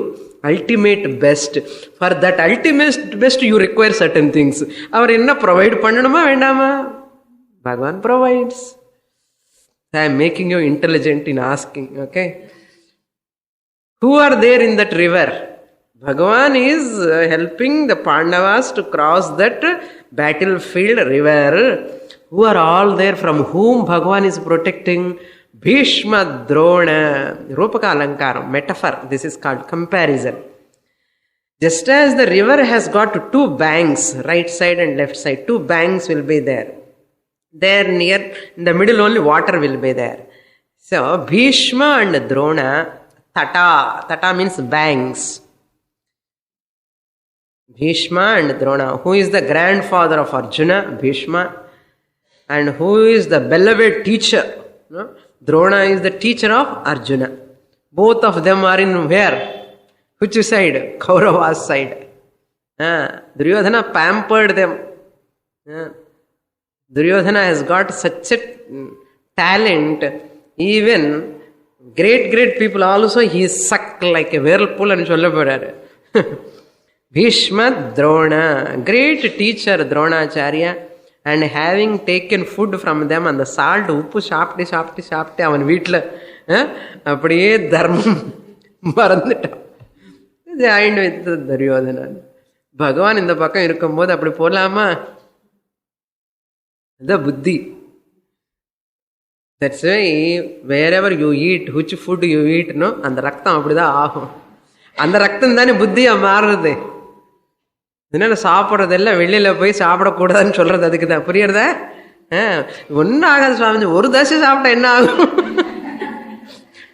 ultimate best. For that ultimate best you require certain things. அவர் என்ன ப்ரொவைட் பண்ணணுமா வேண்டாமா? பகவான் provides. I am making you intelligent in asking. Okay. Who are there in that river? Bhagavan is helping the Pandavas to cross that battlefield river. Who are all there? From whom Bhagavan is protecting? Bhishma, Drona. Rupaka Alankaram, metaphor. This is called comparison. Just as the river has got two banks, right side and left side, two banks will be there. There near, in the middle only water will be there. So Bhishma and Drona, Tata means banks. Bhishma and Drona. Who is the grandfather of Arjuna? Bhishma. And who is the beloved teacher? No? Drona is the teacher of Arjuna. Both of them are in where? Which side? Kaurava's side. Duryodhana pampered them. Duryodhana has got such a talent even great great people also he suck like a whirlpool అని சொல்ல போறாரு. Bhishma Drona, great teacher Dronacharya, and having taken food from them, அந்த salt உப்பு சாப்பிட்டு சாப்பிட்டு சாப்பிட்டு அவன் வீட்டில் அப்படியே தர்மம் மறந்துட்டான். Joint with Duryodhanan. பகவான் இந்த பக்கம் இருக்கும்போது அப்படி போலாமா? அதான் புத்தி. That's why whatever you eat, which food you ஈட்னோ அந்த ரத்தம் அப்படிதான் ஆகும். அந்த ரத்தம் தானே புத்தியா மாறுறது. அதனால சாப்பிட்றதெல்லாம் வெளியில போய் சாப்பிடக்கூடாதுன்னு சொல்றது அதுக்கு தான். புரியுறதா? ஒன்றும் ஆகாது சுவாமிஜி, ஒரு தசை சாப்பிட்டா என்ன ஆகும்?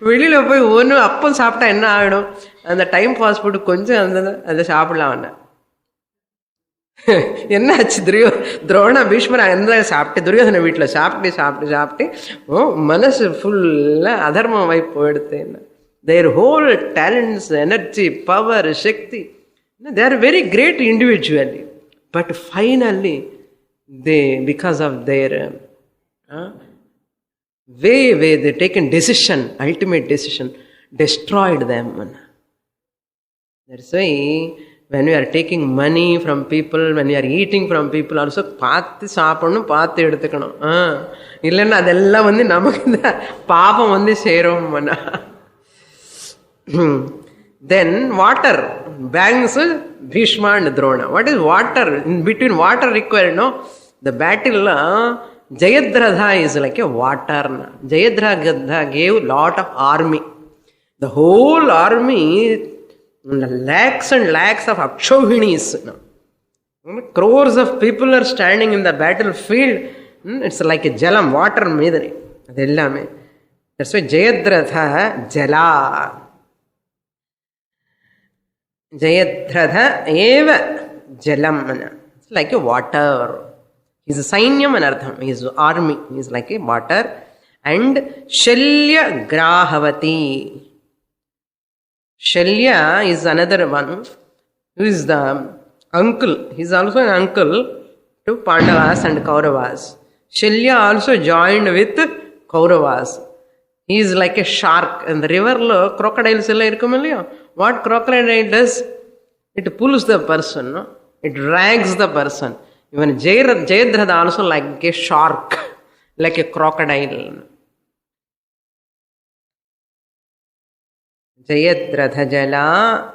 வெளியில போய் ஒன்று அப்பம் சாப்பிட்டா என்ன ஆகிடும்? அந்த டைம் பாஸ் போட்டு கொஞ்சம் அதை சாப்பிடலாம். அவனை என்ன ஆச்சு? துரோண பீஷ்மர் அந்த சாப்பிட்டு துரியோதன வீட்டில் சாப்பிட்டு சாப்பிட்டு சாப்பிட்டு மனசு ஃபுல்லாக அதர்மம் வாய்ப்பு போயிடுத்து. என்ன their whole talents, energy, power, shakti, they are very great individually, but finally they, because of their way they taken decision, ultimate decision, destroyed them. That's why when we are taking money from people, when we are eating from people also, பார்த்து சாப்பிடணும், பார்த்து எடுத்துக்கணும். இல்லைன்னா அதெல்லாம் வந்து நமக்கு பாபம் வந்து சேரும். Then water, bangs Bhishma and Drona. What is water? In between water required, no? The battle, Jayadratha is like a water. Jayadratha gave lot of army. The whole army, lakhs and lakhs of Akshohinis. Crores of people are standing in the battlefield. It's like a jalam, water. That's why Jayadratha Jala. Jayadratha eva jalam. It's like a water. He's a sainyam anartham. He's army. He's like a water. And Shalya Grahavati. Shalya is another one who is the uncle. He's also an uncle to Pandavas and Kauravas. Shalya also joined with Kauravas. He is like a shark. In the river, crocodiles irukkum. What crocodile does? It pulls the person, no? It drags the person. Even Jayadratha also like a shark, like a crocodile. Jayadratha Jala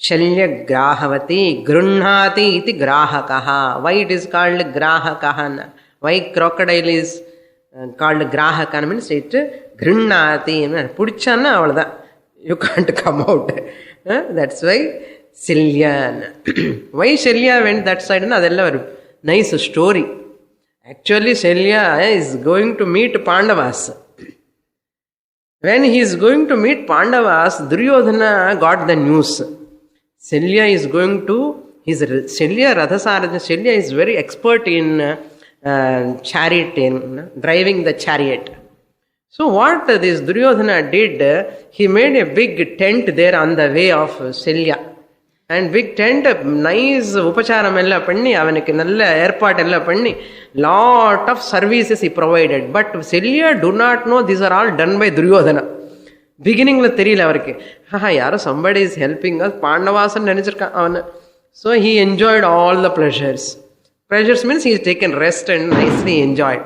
Shalya Grahavati Grunhati iti Grahakaha. Why it is called Grahakaha? Why crocodile is called Grahaka? Means it Grunhati. Pudichana avladha. You can't come out. That's why Shalya. Why Shalya went that side? That's a nice story. Actually, Shalya is going to meet Pandavas. When he is going to meet Pandavas, Duryodhana got the news. Shalya is going to, Shalya Rathasaraja, Shalya is very expert in chariot, in driving the chariot. So what this Duryodhana did, he made a big tent there on the way of Shalya. And big tent, nice upacharam ella panni, avanukku nalla airport ella panni, lot of services he provided. But Shalya do not know these are all done by Duryodhana. Beginning la theriyala avarku. Yaro somebody is helping us, Pandavas nu nenichirkan avana. So he enjoyed all the pleasures. Pleasures means he has taken rest and nicely enjoyed.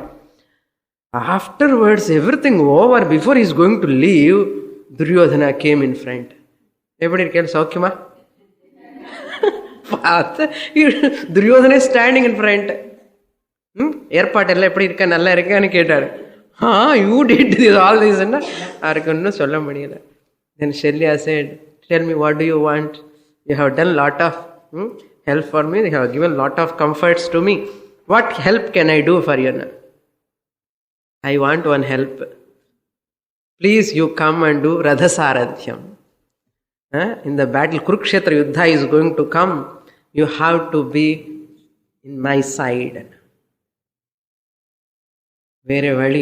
Afterwards, everything over, before he is going to leave, Duryodhana came in front. Everybody can Saukyama? Duryodhana is standing in front. Airport ella eppadi irukka nalla irukkaanu kettaru. You did this, all this. Arukku solla mudiyala. Then Shalya said, tell me, what do you want? You have done lot of help for me. You have given lot of comforts to me. What help can I do for you? I want one help. Please, you come and do Radhasaradhyam. In the battle, Kurukshetra Yuddha is going to come. You have to be in my side. Very well.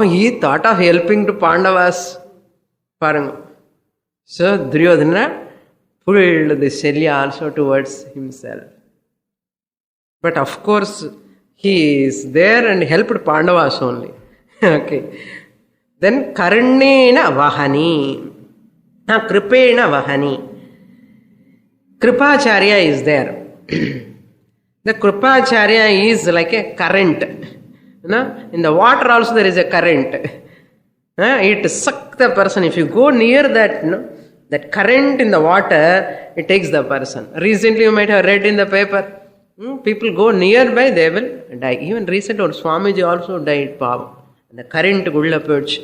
He thought of helping to Pandavas. So Duryodhana pulled the Shalya also towards himself. But of course, he is there and helped Pandavas only. Okay. Then Karnena Vahani. Now Kripena Vahani. Kripacharya is there. The Kripacharya is like a current. In the water also there is a current. It sucks the person. If you go near that, that current in the water, it takes the person. Recently you might have read in the paper, people go nearby, they will die. Even recent old Swamiji also died. The current gulla perch.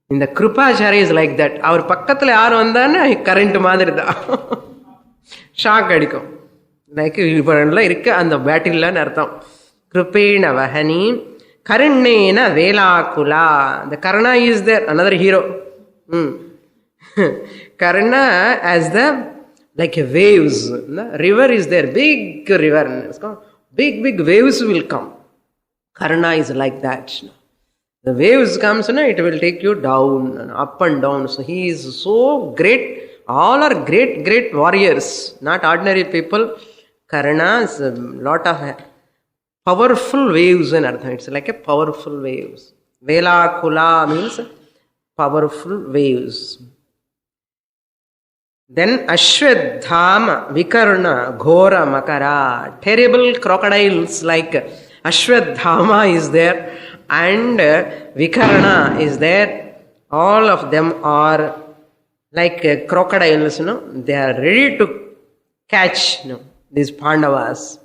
In the Kripacharya is like that. Our pakkathula yaar vandana current madiri da. Shock adikkum. Like ivaralla irukka and the battle la artham. Kripena Vahani. Karnena Velakula. The Karna is there, another hero. Karna as the like a waves. The river is there, big river. Big waves will come. Karna is like that. The waves comes, it will take you down, up and down. So he is so great. All are great warriors, not ordinary people. Karna is a lot of powerful waves in Artha. It's like a powerful waves. Velakula means powerful waves. Then Ashwadhama, Vikarna, Ghora, Makara. Terrible crocodiles like Ashwadhama is there and Vikarna is there. All of them are like crocodiles, They are ready to catch, these Pandavas.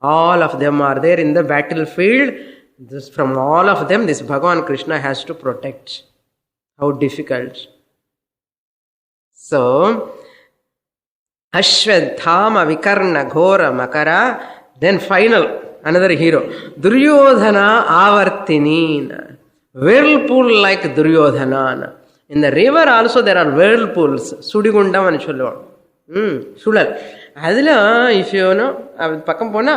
All of them are there in the battlefield. From all of them, this Bhagavan Krishna has to protect. How difficult. So, Ashwadhama, Vikarna, Ghora, Makara. Then final, another hero. Duryodhana Avartini. Whirlpool like Duryodhana. In the river also there are whirlpools. Sudigundam and Chulva. Sulal. Adila, if you know, Pakam Pona,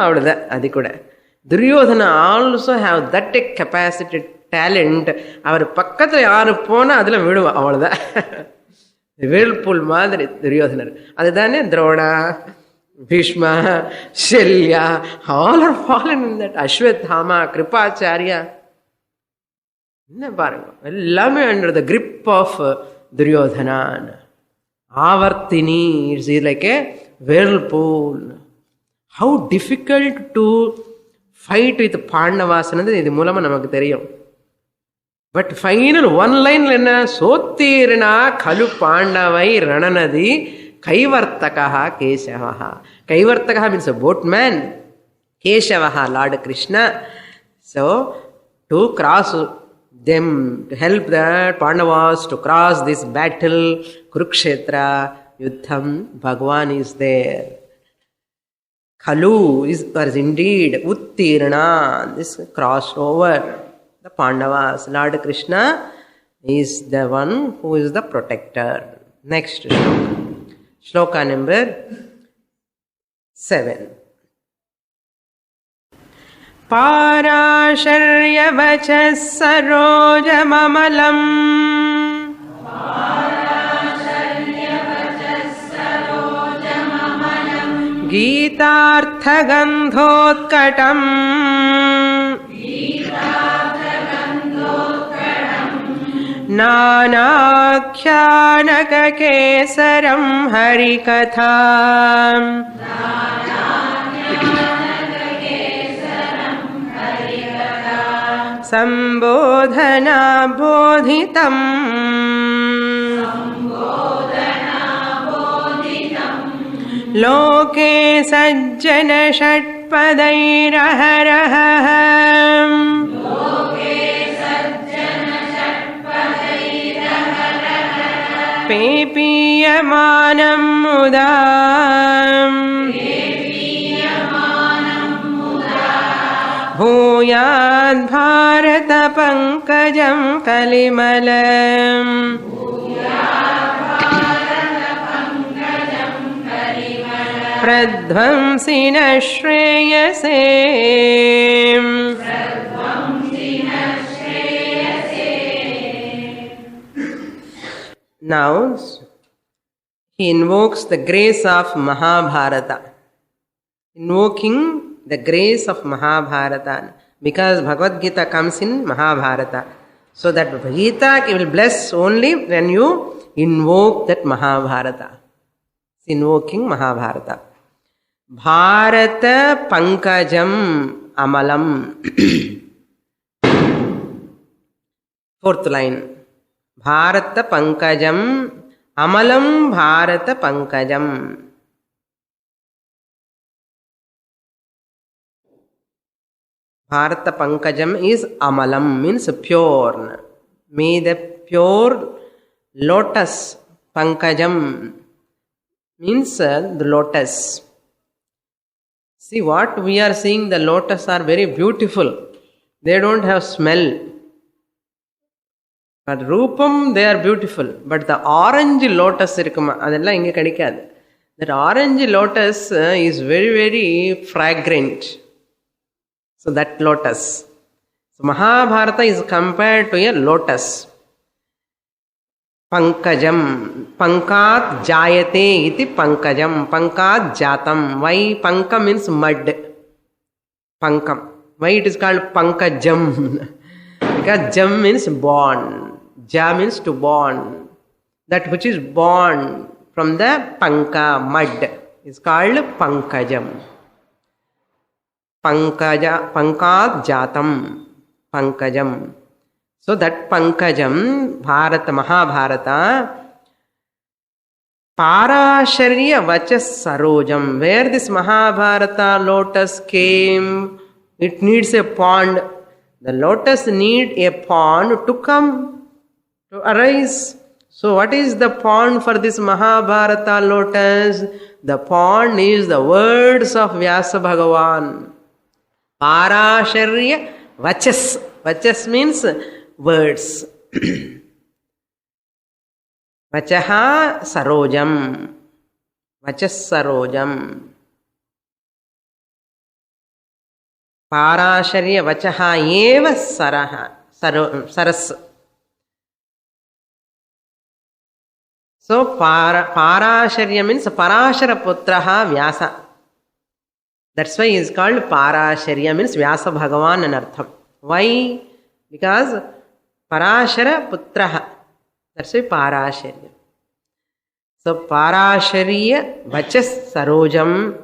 Adi Kuda. Duryodhana also have that capacity, talent. Our Pakata Arapona, Adila Vidu, all that. The whirlpool Madri, Duryodhana. Adana, Droda, Bhishma, Shelya, all are fallen in that. Ashwadhama, Kripacharya. Love me under the grip of Duryodhana. Avartini is like a whirlpool. How difficult to fight with Pandavas. But final one line lena Sotirna Kalu Pandavai Rananadi Kaivartakaha Keshavaha. Kaivartakaha means a boatman. Keshavaha, Lord Krishna. So to cross them, to help the Pandavas to cross this battle, Kurukshetra, Yuddham, Bhagwan is there. Kalu was indeed Uttirna, this crossed over the Pandavas. Lord Krishna is the one who is the protector. Next shloka. Shloka number 7. Parasharyavachas sarojamamalam Gītārthagandhotkatam Nānākhyānakakesaram harikathām Sambodhana bodhitam Loke sajjana shatpadairaharaha Pepiyamanam mudam Bhuyad bharata pankajam kalimalam Pradvamsina shreyase Now, he invokes the grace of Mahabharata. Invoking the grace of Mahabharata. Because Bhagavad Gita comes in Mahabharata. So that Gita will bless only when you invoke that Mahabharata. Invoking Mahabharata. Bharata Pankajam Amalam. Fourth line. Bharata Pankajam Amalam Bharata Pankajam. Bharata Pankajam is Amalam, means pure. May the pure lotus, Pankajam, means the lotus. See what we are seeing, the lotus are very beautiful. They don't have smell. But Rupam, they are beautiful. But the orange lotus, that orange lotus is very, very fragrant. So that lotus. So Mahabharata is compared to a lotus. Pankajam. Pankat jayate iti pankajam. Pankat jatam. Why panka means mud? Pankam. Why it is called pankajam? Because jam means born. Ja means to born. That which is born from the panka, mud, is called pankajam. Pankaja, pankat jatam, pankajam. So that pankajam, Bharata, Mahabharata, Parasharya Vachas Sarojam. Where this Mahabharata lotus came, it needs a pond. The lotus need a pond to come, to arise. So what is the pond for this Mahabharata lotus? The pond is the words of Vyasa Bhagavan. Parasharya Vachas. Vachas means words. Vachaha Sarojam. Vachas Sarojam. Parasharya Vachaha eva Saraha. Saras. So Parasharya means Parashara Putraha Vyasa. That's why he is called Parasharya, means Vyasa Bhagavan and Artham. Why? Because Parashara Putraha. That's why Parasharya. So Parasharya Vachas Sarojam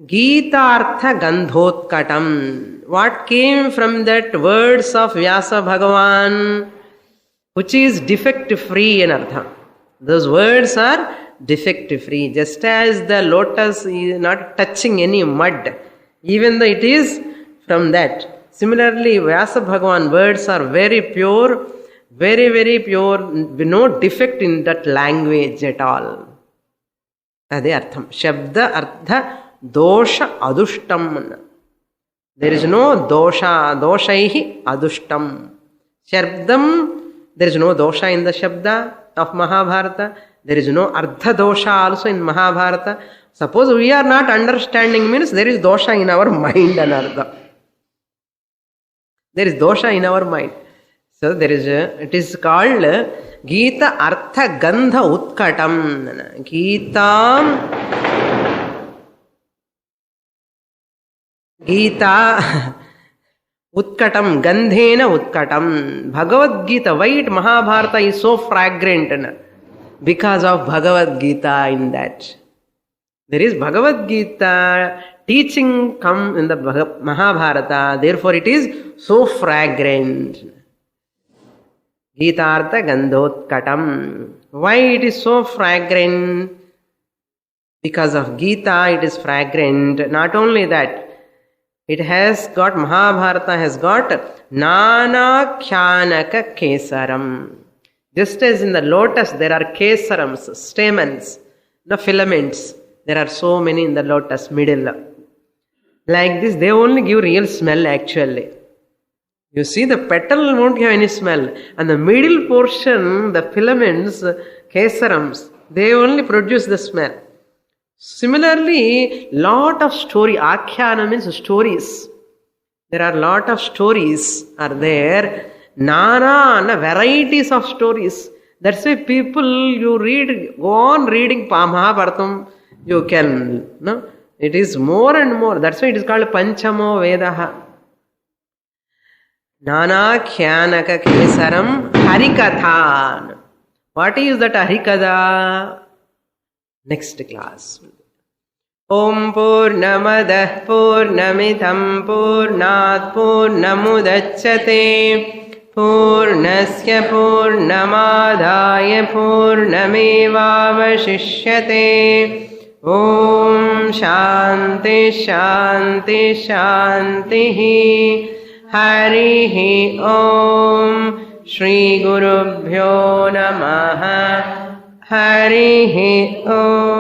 Gītārtha Gandhotkatam. What came from that words of Vyasa Bhagavan, which is defect free in Artham. Those words are defect free. Just as the lotus is not touching any mud, even though it is from that. Similarly, Vyasa Bhagavan words are very pure, very, very pure, no defect in that language at all. Ade artham. Shabda artha dosha adushtam. There is no dosha, doshaihi adushtam. Shabdam, there is no dosha in the Shabda of Mahabharata. There is no Ardha dosha also in Mahabharata. Suppose we are not understanding, means there is dosha in our mind and Ardha. There is dosha in our mind. So there is it is called Gita Artha Gandha Utkatam. Gita Utkatam, Gandhena Utkatam. Bhagavad Gita, why it Mahabharata is so fragrant? Because of Bhagavad Gita in that. There is Bhagavad Gita teaching come in the Mahabharata, therefore it is so fragrant. Gita Artha Gandhotkatam. Why it is so fragrant? Because of Gita it is fragrant. Not only that, it has got, Mahabharata has got Nana Kyanaka Kesaram. Just as in the lotus there are kesarams, stamens, the filaments. There are so many in the lotus middle. Like this, they only give real smell actually. You see, the petal won't have any smell. And the middle portion, the filaments, kesarams, they only produce the smell. Similarly, lot of story, akhyana means stories. There are lot of stories are there. Nana varieties of stories. That's why people, you read, go on reading Mahabharatam, you can, no? It is more and more. That's why it is called Panchamo Vedaha. Nanakyanaka Kesaram Harikathan. What is that Harikatha? Next class. Om Purnamadah Purnamidam Purnat Purnamudachyate Purnasya Purnamadaya Purnamevavashishyate. Om Shanti Shanti Shanti. Harihi Om. Shri Gurubhyo Namaha. Harihi Om.